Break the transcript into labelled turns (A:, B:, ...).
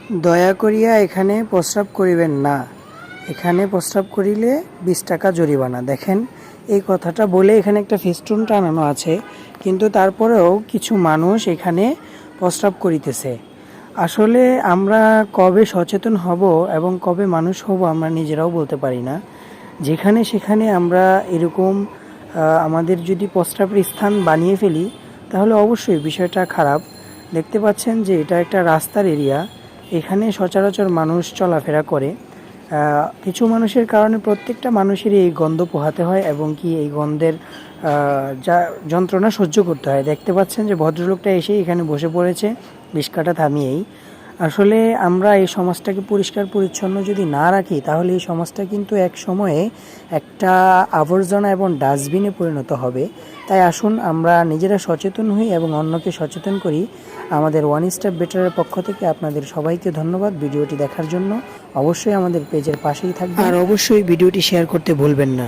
A: দয়া করিয়া এখানে প্রস্রাব করিবেন না, এখানে প্রস্রাব করিলে 20 টাকা জরিমানা। দেখেন, এই কথাটা বলে এখানে একটা ফেস্টুন টানানো আছে, কিন্তু তারপরেও কিছু মানুষ এখানে প্রস্রাব করিতেছে। আসলে আমরা কবে সচেতন হব এবং কবে মানুষ হব আমরা নিজেরাও বলতে পারি না। যেখানে সেখানে আমরা এরকম আমাদের যদি প্রস্রাবের স্থান বানিয়ে ফেলি, তাহলে অবশ্যই বিষয়টা খারাপ। দেখতে পাচ্ছেন যে এটা একটা রাস্তার এরিয়া, এখানে সচরাচর মানুষ চলাফেরা করে। কিছু মানুষের কারণে প্রত্যেকটা মানুষেরই এই গন্ধ পোহাতে হয় এবং কি এই গন্ধের যা যন্ত্রণা সহ্য করতে হয়। দেখতে পাচ্ছেন যে ভদ্রলোকটা এসে এখানে বসে পড়েছে রিস্কাটা থামিয়েই। আসলে আমরা এই সমাজটাকে পরিষ্কার পরিচ্ছন্ন যদি না রাখি, তাহলে এই সমাজটা কিন্তু এক সময়ে একটা আবর্জনা এবং ডাস্টবিনে পরিণত হবে। তাই আসুন আমরা নিজেরা সচেতন হই এবং অন্যকে সচেতন করি। আমাদের ওয়ান স্টেপ বেটারের পক্ষ থেকে আপনাদের সবাইকে ধন্যবাদ ভিডিওটি দেখার জন্য। অবশ্যই আমাদের পেজের পাশেই থাকবেন আর অবশ্যই ভিডিওটি শেয়ার করতে ভুলবেন না।